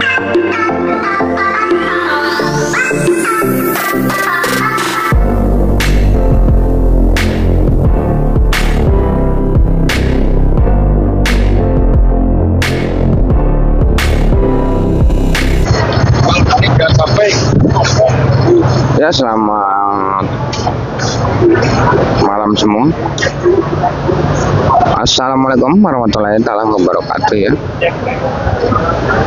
Ya, selamat malam semua. Assalamualaikum warahmatullahi wabarakatuh ya.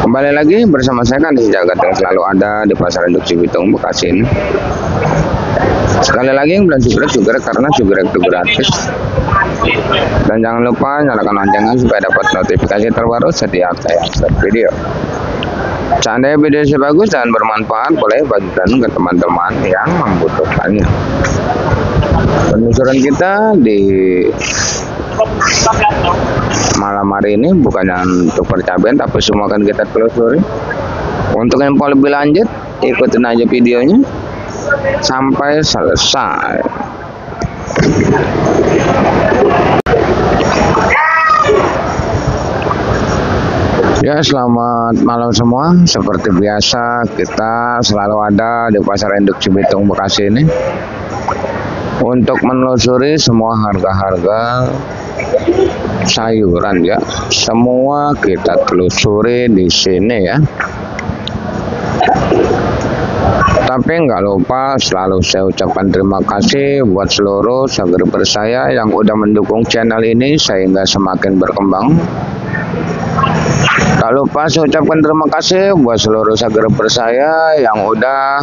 Kembali lagi bersama saya kan Jagat yang selalu ada di Pasar Induk Cibitung Bekasi ini. Sekali lagi yang belum jugrek karena jugrek itu gratis. Dan jangan lupa nyalakan loncengnya supaya dapat notifikasi terbaru setiap saya upload video. Seandainya video saya bagus dan bermanfaat, boleh bagikan ke teman-teman yang membutuhkannya. Penelusuran kita di malam hari ini bukannya untuk percabean, tapi semua akan kita telusuri. Untuk info lebih lanjut, ikutin aja videonya sampai selesai. Ya, selamat malam semua. Seperti biasa, kita selalu ada di Pasar Induk Cibitung Bekasi ini untuk menelusuri semua harga-harga sayuran ya. Semua kita telusuri di sini ya. Tapi nggak lupa selalu saya ucapkan terima kasih buat seluruh subscriber saya yang udah mendukung channel ini sehingga semakin berkembang. Tak lupa saya ucapkan terima kasih buat seluruh subscriber saya yang udah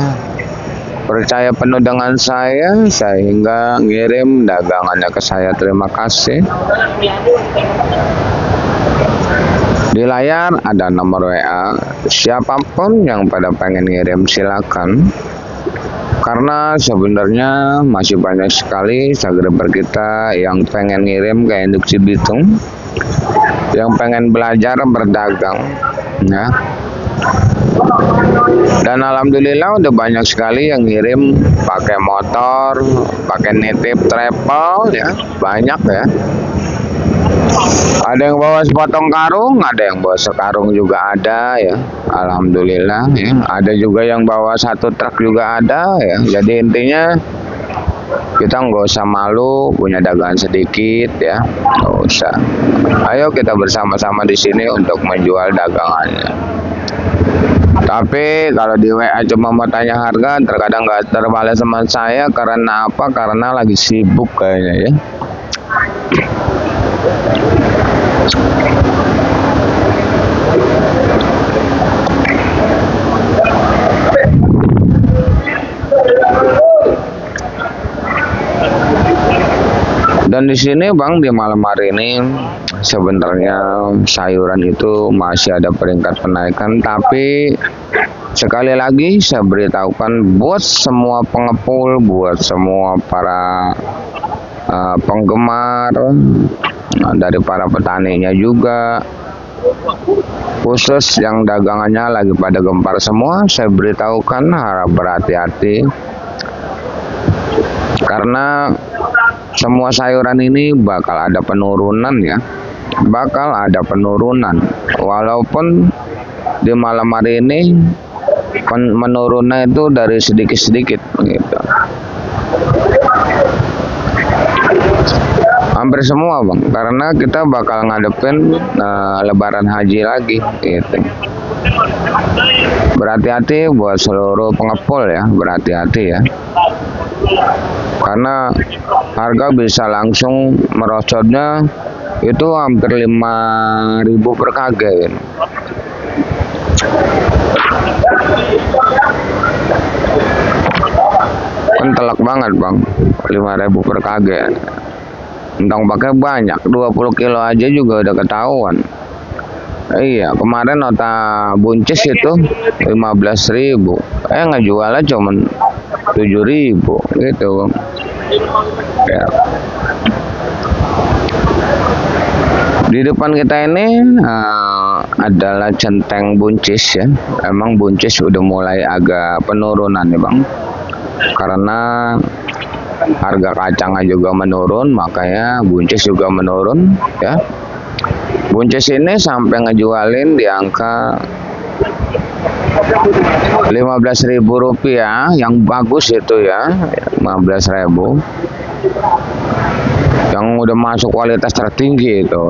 percaya penuh dengan saya sehingga ngirim dagangannya ke saya. Terima kasih. Di layar ada nomor WA. Siapapun yang pada pengen ngirim silakan. Karena sebenarnya masih banyak sekali subscriber kita yang pengen ngirim ke Induk Cibitung, yang pengen belajar berdagang ya. Dan alhamdulillah udah banyak sekali yang ngirim pakai motor, pakai nitip travel ya, banyak ya. Ada yang bawa sepotong karung, ada yang bawa sekarung juga ada ya. Alhamdulillah ya. Ada juga yang bawa satu truk juga ada ya. Jadi intinya kita nggak usah malu punya dagangan sedikit ya, nggak usah. Ayo kita bersama-sama di sini untuk menjual dagangannya. Tapi kalau di WA cuma mau tanya harga, terkadang nggak terbales sama saya karena apa? Karena lagi sibuk kayaknya ya. Dan di sini Bang, di malam hari ini sebenarnya sayuran itu masih ada peringkat penaikan, tapi sekali lagi saya beritahukan buat semua pengepul, buat semua para penggemar, dari para petaninya juga, khusus yang dagangannya lagi pada gempar semua, saya beritahukan harap berhati-hati karena semua sayuran ini bakal ada penurunan ya, bakal ada penurunan. Walaupun di malam hari ini menurunnya itu dari sedikit-sedikit gitu. Hampir semua Bang, karena kita bakal ngadepin lebaran haji lagi gitu. Berhati-hati buat seluruh pengepul ya, berhati-hati ya. Karena harga bisa langsung merosotnya itu hampir 5.000 per kg ya. Kan telak banget Bang, 5.000 per kg. Entang pakai banyak, 20 kilo aja juga udah ketahuan. Iya, kemarin nota buncis itu 15.000. Ngejualnya cuman 7.000 gitu. Ya. Di depan kita ini adalah centeng buncis ya. Emang buncis udah mulai agak penurunan ya Bang. Karena harga kacangnya juga menurun, makanya buncis juga menurun ya. Buncis ini sampai ngejualin di angka Rp15.000 yang bagus itu ya, 15.000 yang udah masuk kualitas tertinggi itu.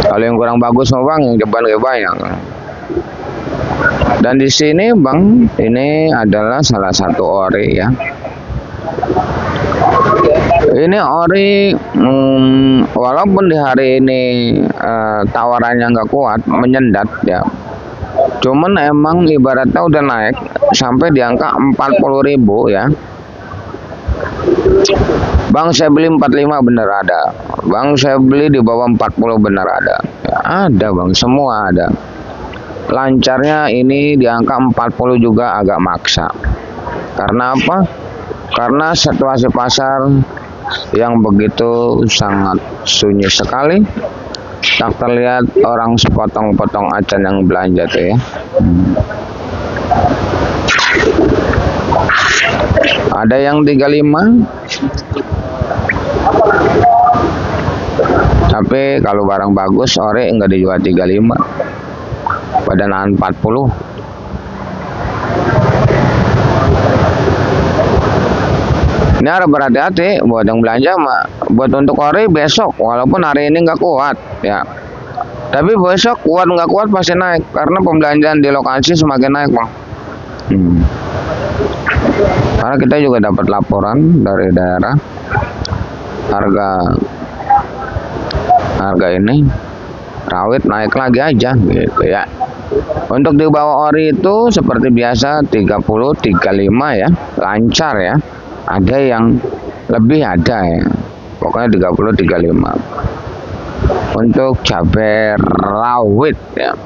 Kalau yang kurang bagus mah bang, yang ceban kayak banyak. Dan di sini bang, ini adalah salah satu ori ya. Ini ori, walaupun di hari ini tawarannya nggak kuat, menyendat ya. Cuman emang ibaratnya udah naik sampai di angka 40.000 ya. Bang saya beli 45 bener ada. Bang saya beli di bawah 40 bener ada. Ya, ada bang, semua ada. Lancarnya ini di angka 40 juga agak maksa. Karena apa? Karena situasi pasar yang begitu sangat sunyi sekali. Tak terlihat orang sepotong-potong acan yang belanja tuh ya. Ada yang 35. Tapi kalau barang bagus ore enggak dijual 35. Pada nahan 40. Ini harus berhati-hati buat yang belanja mah. Buat untuk ori besok, walaupun hari ini nggak kuat ya. Tapi besok kuat nggak kuat pasti naik karena pembelanjaan di lokasi semakin naik bang. Karena kita juga dapat laporan dari daerah harga ini rawit naik lagi aja gitu ya. Untuk di bawah ori itu seperti biasa 30, 35 ya, lancar ya. Ada yang lebih ada ya. Pokoknya 30, 35. Untuk cabai rawit ya.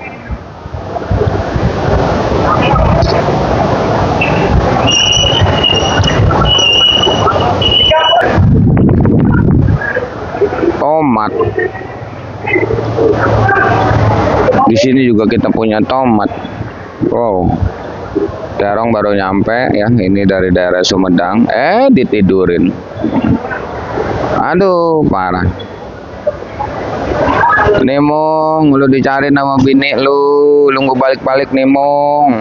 Tomat. Di sini juga kita punya tomat. Wow. Terong baru nyampe ya, ini dari daerah Sumedang. Ditidurin. Aduh, parah. Nemong, lu dicari nama bini lu nggak balik-balik Nemong.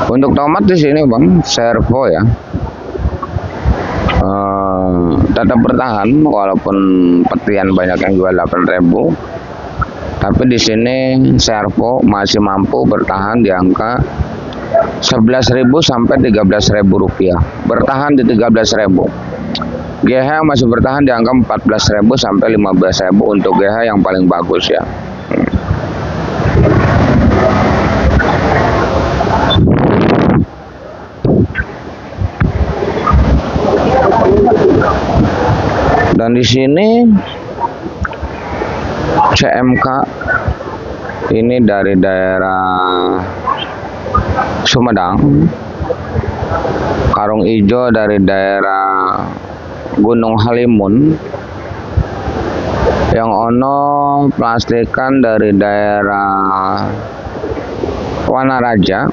Untuk tomat di sini bang, servo ya. Tetap bertahan walaupun petian banyak yang jual 8.000, tapi di sini servo masih mampu bertahan di angka 11.000 sampai 13.000 rupiah, bertahan di 13.000. GH masih bertahan di angka 14.000 sampai 15.000 untuk GH yang paling bagus ya. Dan di sini CMK ini dari daerah Sumedang, karung hijau dari daerah Gunung Halimun, yang ono plastikan dari daerah Wanaraja,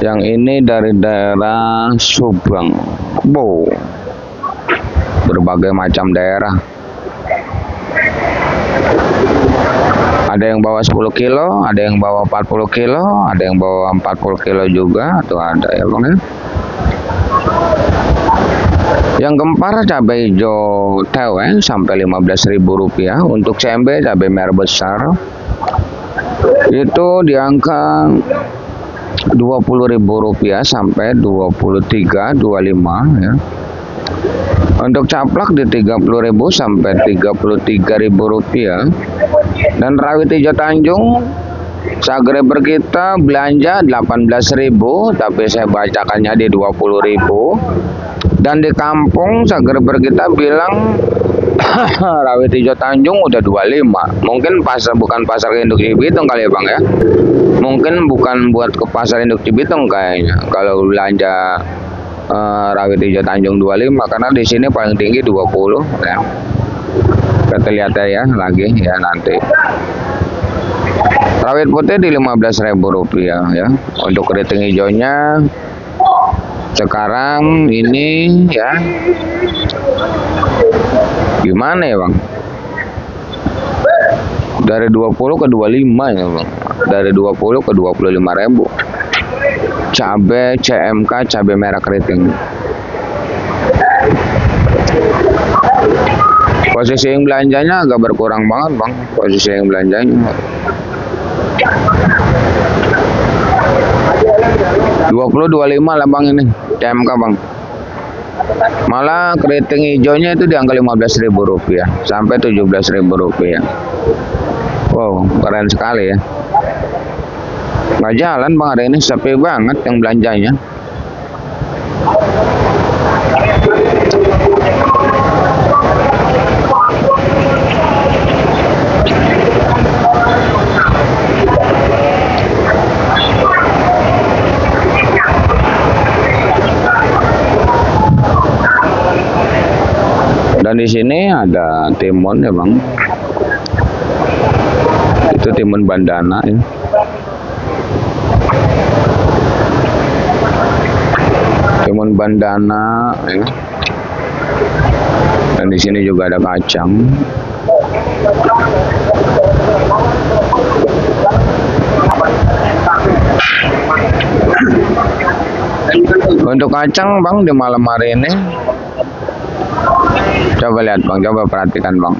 yang ini dari daerah Subang. Wow, berbagai macam daerah. Ada yang bawa 10 kilo, ada yang bawa 40 kilo, ada yang bawa 40 kilo juga, atau ada ya bang ya. Yang gempar cabai hijau teweng sampai 15.000 rupiah. Untuk CMB cabai merah besar itu di angka 20.000 rupiah sampai 23, 25 ya. Untuk caplak di 30.000 sampai 33.000 rupiah. Dan rawit hijau Tanjung Sagreber kita belanja 18.000, tapi saya bacakannya di 20.000. Dan di kampung Sagreber kita bilang rawit hijau Tanjung udah 25. Mungkin bukan pasar induk Cibitung kali ya bang ya. Mungkin bukan buat ke pasar induk Cibitung kayaknya. Kalau belanja rawit hijau Tanjung 25, karena di sini paling tinggi 20 ya. Kita lihat ya lagi ya nanti. Rawit putih di Rp15.000 ya. Untuk keriting hijaunya sekarang ini ya, gimana ya Bang? Dari 20 ke 25 ya Bang. Dari 20 ke 25.000. Cabe CMK, cabe merah keriting. Posisi yang belanjanya agak berkurang banget Bang. Posisi yang belanjanya 20-25 lah Bang ini CMK Bang. Malah keriting hijaunya itu di angka Rp15.000 sampai Rp17.000. Wow, keren sekali ya. Nggak jalan Bang hari ini, sepi banget yang belanjanya. Dan di sini ada timun ya Bang. Itu timun bandana ya. Timun bandana ya. Dan di sini juga ada kacang. Untuk kacang Bang di malam hari ini, coba lihat Bang, coba perhatikan Bang.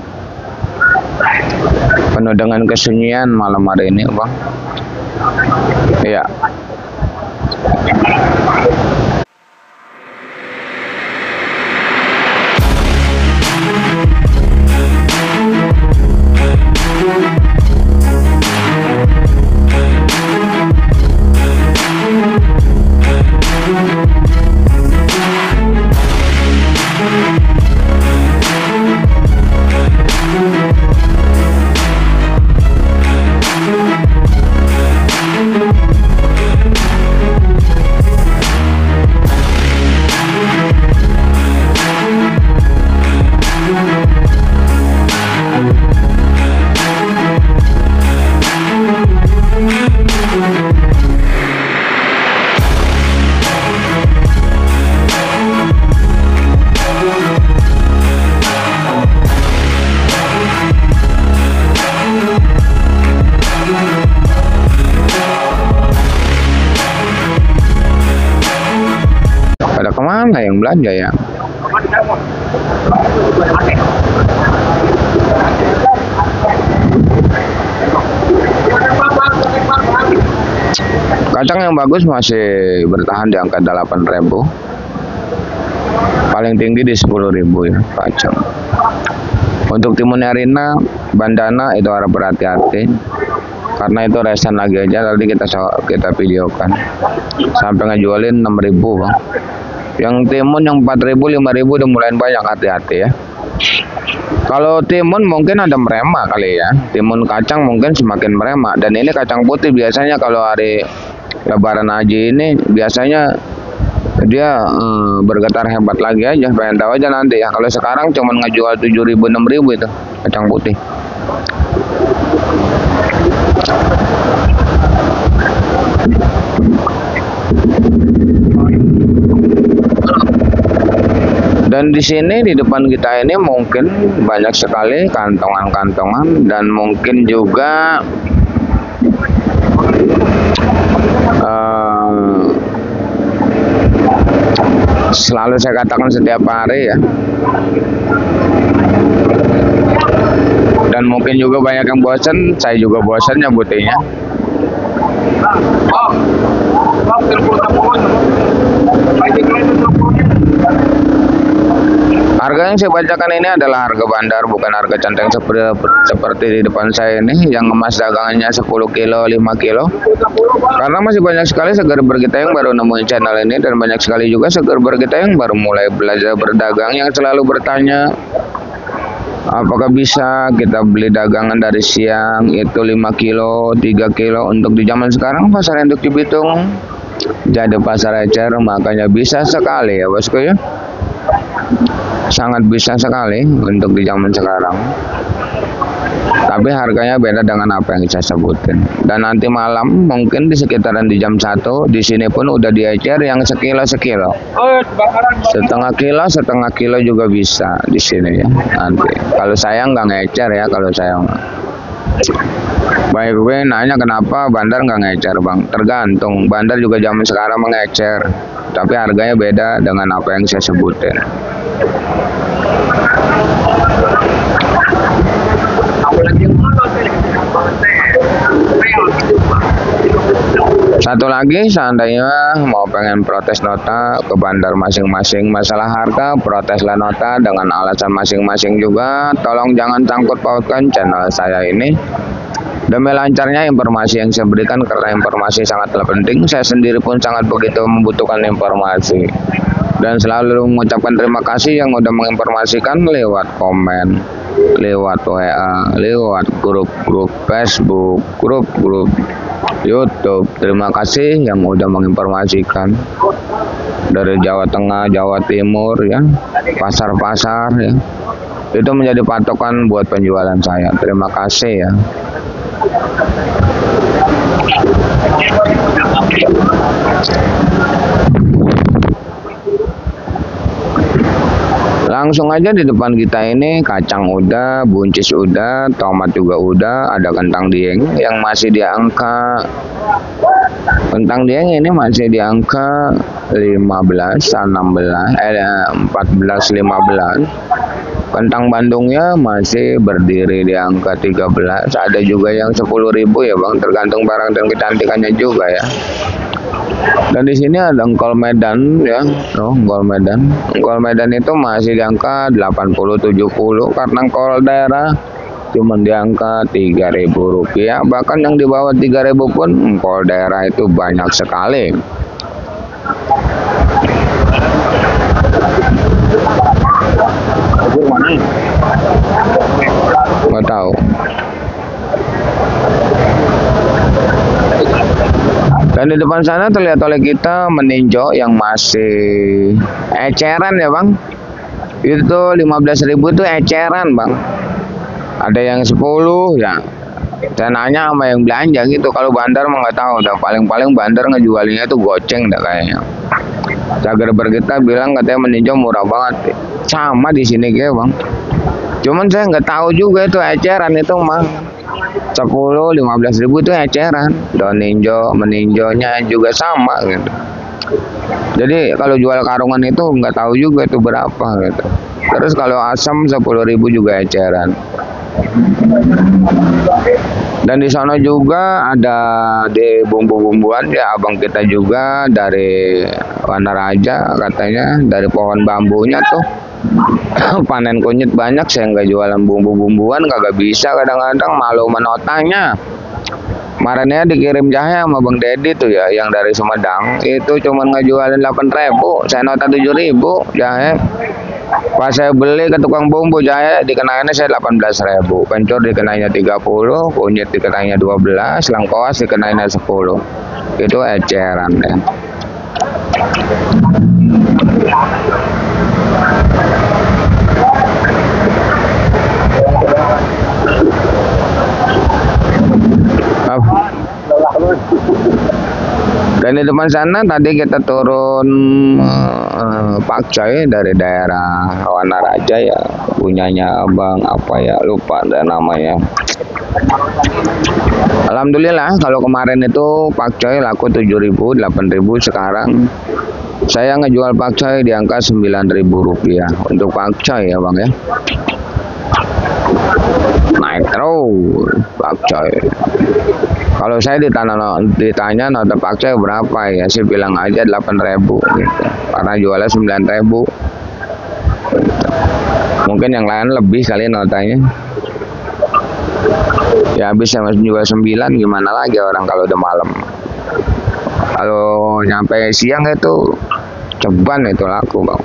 Penuh dengan kesunyian malam hari ini Bang. Iya. Pada kemana yang belanja ya? Kacang yang bagus masih bertahan di angka 8.000. Paling tinggi di 10.000 ya kacang. Untuk timun Erina bandana itu harap berhati-hati, karena itu resan lagi aja, tadi kita videokan sampai ngejualin 6.000 Bang. Yang timun yang 4.000 5.000 udah mulai banyak, hati-hati ya. Kalau timun mungkin ada merema kali ya, timun kacang mungkin semakin merema. Dan ini kacang putih biasanya kalau hari Lebaran Haji ini biasanya dia bergetar hebat lagi aja. Pengen tahu aja nanti ya. Kalau sekarang cuman ngejual 7.000 6.000 itu kacang putih. Dan di sini di depan kita ini mungkin banyak sekali kantongan-kantongan, dan mungkin juga selalu saya katakan setiap hari ya. Dan mungkin juga banyak yang bosan, saya juga bosan nyebutinya. Harga yang saya bacakan ini adalah harga bandar, bukan harga centeng seperti di depan saya ini yang emas dagangannya 10 kilo, 5 kilo. Karena masih banyak sekali segerber kita yang baru nemuin channel ini, dan banyak sekali juga segerber kita yang baru mulai belajar berdagang, yang selalu bertanya apakah bisa kita beli dagangan dari siang itu 5 kilo, 3 kilo. Untuk di zaman sekarang pasar induk Cibitung jadi pasar ecer, makanya bisa sekali ya bosku ya. Sangat bisa sekali untuk di zaman sekarang. Tapi harganya beda dengan apa yang saya sebutin. Dan nanti malam mungkin di sekitaran di jam 1 di sini pun udah diecer yang sekilo. Setengah kilo juga bisa di sini ya. Nanti kalau saya nggak ngecer ya, kalau saya baik gue nanya kenapa bandar nggak ngecer bang? Tergantung, bandar juga zaman sekarang mengecer, tapi harganya beda dengan apa yang saya sebutin. Satu lagi, seandainya mau pengen protes nota ke bandar masing-masing masalah harga, proteslah nota dengan alasan masing-masing juga. Tolong jangan sangkut pautkan channel saya ini. Demi lancarnya informasi yang saya berikan, karena informasi sangatlah penting. Saya sendiri pun sangat begitu membutuhkan informasi. Dan selalu mengucapkan terima kasih yang udah menginformasikan lewat komen, lewat WA, lewat grup-grup Facebook, grup-grup YouTube. Terima kasih yang udah menginformasikan dari Jawa Tengah, Jawa Timur ya, pasar-pasar ya. Itu menjadi patokan buat penjualan saya. Terima kasih ya. Langsung aja di depan kita ini kacang udah, buncis udah, tomat juga udah, ada kentang dieng yang masih di angka, kentang dieng ini masih di angka 15, 16, 14, 15. Kentang Bandungnya masih berdiri di angka 13, ada juga yang 10.000 ya bang, tergantung barang dan kecantikannya juga ya. Dan di sini ada engkol Medan ya, engkol Medan. Engkol Medan itu masih di angka 80-70, karena engkol daerah cuma di angka Rp3.000. Bahkan yang di bawah 3.000 pun engkol daerah itu banyak sekali. Nggak tahu. Dan di depan sana terlihat oleh kita meninjau yang masih eceran ya bang. Itu 15.000 itu eceran bang. Ada yang 10 ya. Saya nanya sama yang belanja gitu. Kalau bandar mah nggak tahu. Udah paling-paling bandar ngejualinya itu goceng dah kayaknya. Cagerber kita bilang katanya meninjau murah banget. Sama di sini kayak bang. Cuman saya nggak tahu juga itu eceran itu mah. 10-15.000 itu eceran. Dan meninjaunya juga sama gitu. Jadi kalau jual karungan itu nggak tahu juga itu berapa gitu. Terus kalau asam 10.000 juga eceran. Dan di sana juga ada di bumbu-bumbuan ya abang kita juga dari Wanaraja, katanya dari pohon bambunya tuh panen kunyit banyak. Saya nggak jualan bumbu-bumbuan, kagak bisa, kadang-kadang malu menotanya. Kemarinnya dikirim jahe sama Bang Dedi tuh ya, yang dari Sumedang itu cuma ngejualin 8.000, saya nota 7.000 jahe. Pas saya beli ke tukang bumbu jahe dikenainnya saya 18.000, pencur dikenainnya 30, kunyit dikenainnya 12, lengkoas dikenainnya 10. Itu eceran ya. Dan di depan sana tadi kita turun pakcoy dari daerah Wanaraja ya, punyanya abang apa ya, lupa ada namanya. Alhamdulillah kalau kemarin itu pakcoy laku 7.000, 8.000. Sekarang saya ngejual pakcoy di angka 9.000 rupiah untuk pakcoy ya bang ya. Naik terus pakcoy. Kalau saya ditanya nota pakcoy berapa ya, sih bilang aja 8.000 gitu. Karena jualnya 9.000. Gitu. Mungkin yang lain lebih kali notanya. Ya habis sama jual 9, gimana lagi orang kalau udah malam. Kalau nyampe siang itu ceban itu laku bang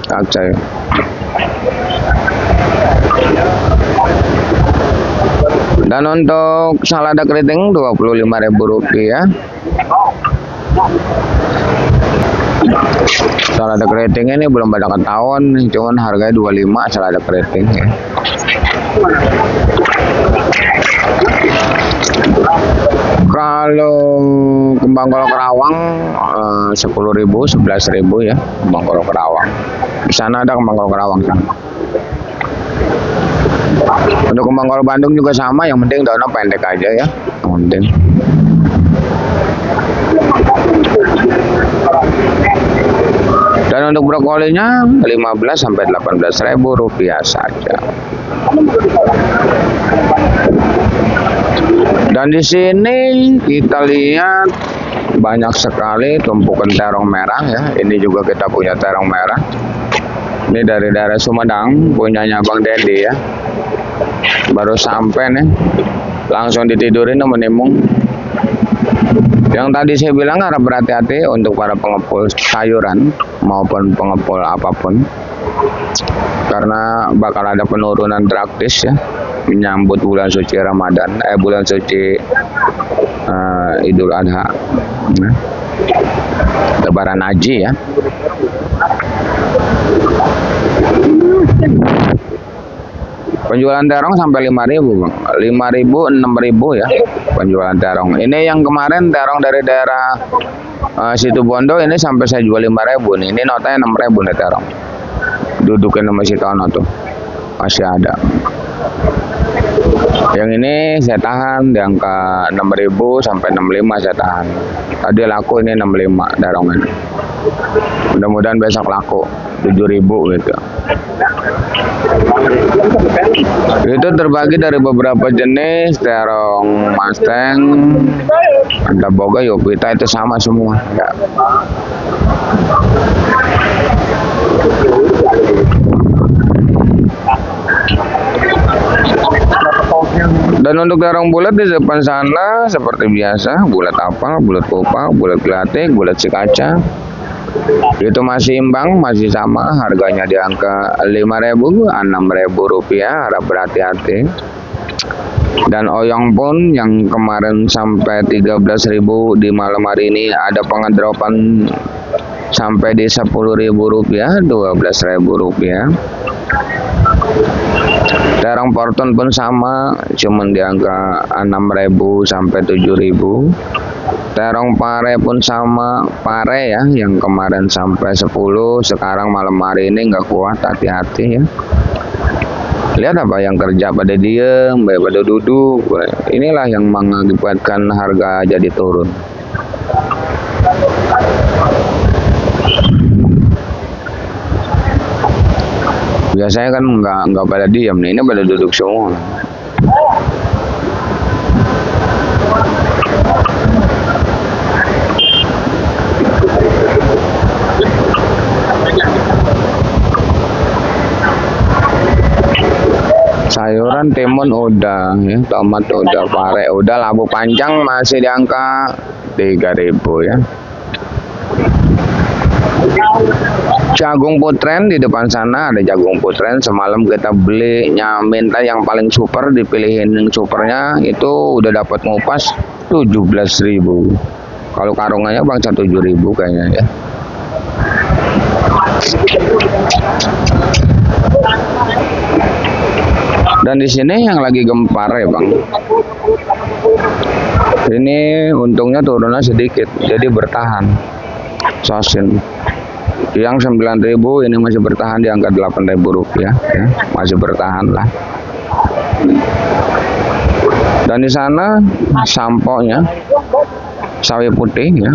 pakcoy. Dan untuk salada keriting 25.000 rupiah. Salada keriting ini belum pada ketahuan, cuman harganya 25 salada keriting ya. Kalau kembang kol Kerawang 10.000, 11.000 ya, kembang kol Kerawang. Di sana ada kembang kol Kerawang sana. Untuk kembang kol Bandung juga sama, yang penting daunnya pendek aja ya, yang penting. Dan untuk brokolinya 15 sampai 18.000 rupiah saja. Dan di sini kita lihat banyak sekali tumpukan terong merah ya. Ini juga kita punya terong merah. Ini dari daerah Sumedang, punyanya Bang Dedi ya. Baru sampai nih, langsung ditidurin sama Nimung. Yang tadi saya bilang harap berhati-hati untuk para pengepul sayuran maupun pengepul apapun, karena bakal ada penurunan drastis ya menyambut bulan suci Ramadan, bulan suci Idul Adha, Lebaran Haji ya. Penjualan terong sampai 5.000 Bang. 5.000, 6.000 ya penjualan terong. Ini yang kemarin terong dari daerah Situbondo ini sampai saya jual 5.000 nih. Ini notanya 6.000 nih terong. Dudukin sama si Tono tuh. Masih ada. Yang ini saya tahan di angka 6.000 sampai 65 saya tahan. Tadi laku ini 65 terong ini. Mudah-mudahan besok laku 7.000 gitu. Itu terbagi dari beberapa jenis terong Mustang, ada Boga, Yopita, itu sama semua ya. Dan untuk terong bulat di depan sana seperti biasa, bulat apel, bulat kupa, bulat gelatik, bulat si kaca. Itu masih imbang, masih sama, harganya di angka 5.000, 6.000 rupiah, harap berhati-hati. Dan oyong pun yang kemarin sampai 13.000 di malam hari ini ada pengedropan sampai di 10.000 rupiah, 12.000 rupiah. Terong Porton pun sama, cuman di angka 6.000 sampai 7.000. Terong pare pun sama, pare ya, yang kemarin sampai 10, sekarang malam hari ini nggak kuat, hati-hati ya. Lihat apa yang kerja pada diem, pada duduk. Inilah yang mengakibatkan harga jadi turun. Biasanya kan nggak pada diem nih, ini pada duduk semua. Sayuran timun udah ya, tomat udah, pare udah, labu panjang masih di angka 3.000 ya. Jagung putren di depan sana ada jagung putren, semalam kita beli minta yang paling super, dipilihin yang supernya itu udah dapat ngupas 17.000. Kalau karungannya bangsa 7.000 kayaknya ya. Dan di sini yang lagi gempar ya Bang. Ini untungnya turunnya sedikit, jadi bertahan. Sosin. Yang 9.000 ini masih bertahan di angka 8.000 rupiah ya, masih bertahan lah. Dan di sana samponya sawi putih ya,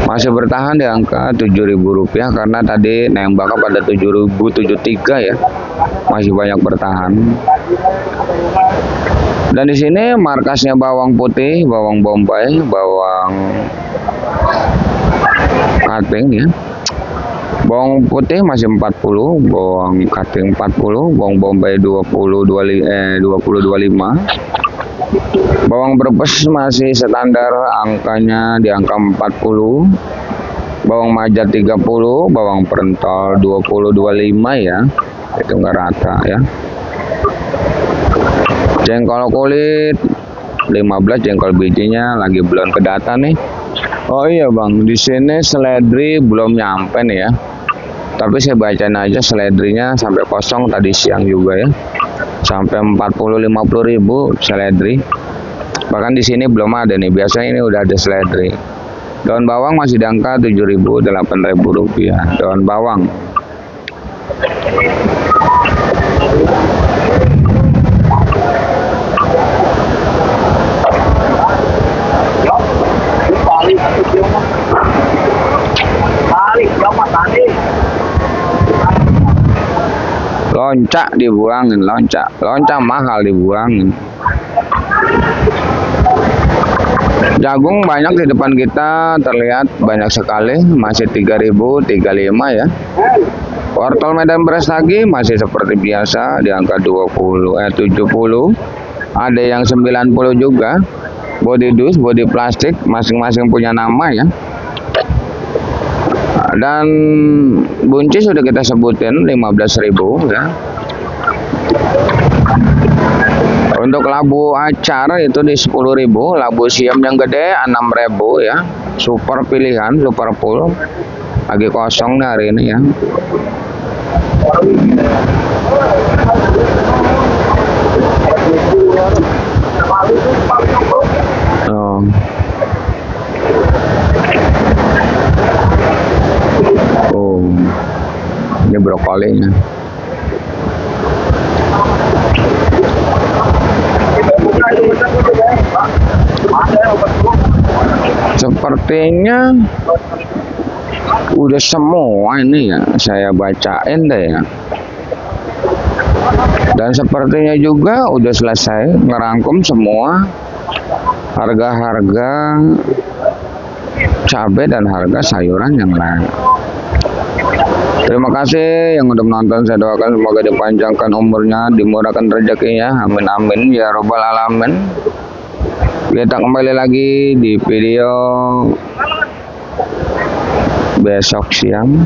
masih bertahan di angka 7.000 rupiah karena tadi nembaknya pada 7.073 ya, masih banyak bertahan. Dan di sini markasnya bawang putih, bawang bombay, bawang kating ya. Bawang putih masih 40, bawang kating 40, bawang bombay 20-25. Bawang brebes masih standar angkanya di angka 40. Bawang majat 30, bawang pentol 20-25 ya. Itu enggak rata ya. Jengkol kulit 15, jengkol bijinya lagi belum kedata nih. Oh iya Bang, di sini seledri belum nyampe nih ya. Tapi saya bacain aja seledrinya sampai kosong tadi siang juga ya. Sampai 40-50 ribu seledri. Bahkan di sini belum ada nih. Biasanya ini udah ada seledri. Daun bawang masih di angka 7.000, 8.000 rupiah. Daun bawang. Loncak dibuangin, loncak mahal dibuangin. Jagung banyak di depan kita, terlihat banyak sekali, masih 3.000, 35 ya. Wortel Medan Brastagi masih seperti biasa di angka 70. Ada yang 90 juga. Body dus, body plastik, masing-masing punya nama ya. Dan buncis sudah kita sebutin 15.000 ya. Untuk labu acar itu di 10.000, labu siam yang gede 6.000 ya. Super pilihan, super full. Lagi kosong nih hari ini ya. Oh. Oh. Ini brokolinya. Sepertinya udah semua ini ya saya bacain deh ya. Dan sepertinya juga udah selesai ngerangkum semua harga-harga cabai dan harga sayuran yang lain. Terima kasih yang udah menonton. Saya doakan semoga dipanjangkan umurnya, dimurahkan rezekinya. Amin amin ya robbal alamin. Kita kembali lagi di video besok siang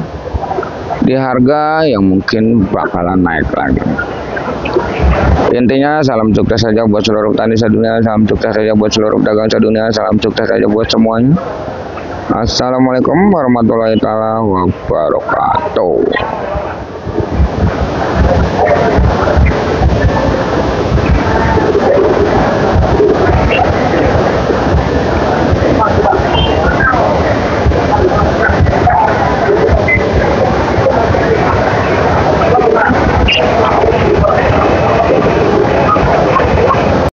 di harga yang mungkin bakalan naik lagi. Intinya salam sukses saja buat seluruh petani sedunia, salam sukses saja buat seluruh pedagang sedunia, salam sukses saja buat semuanya. Assalamualaikum warahmatullahi wabarakatuh.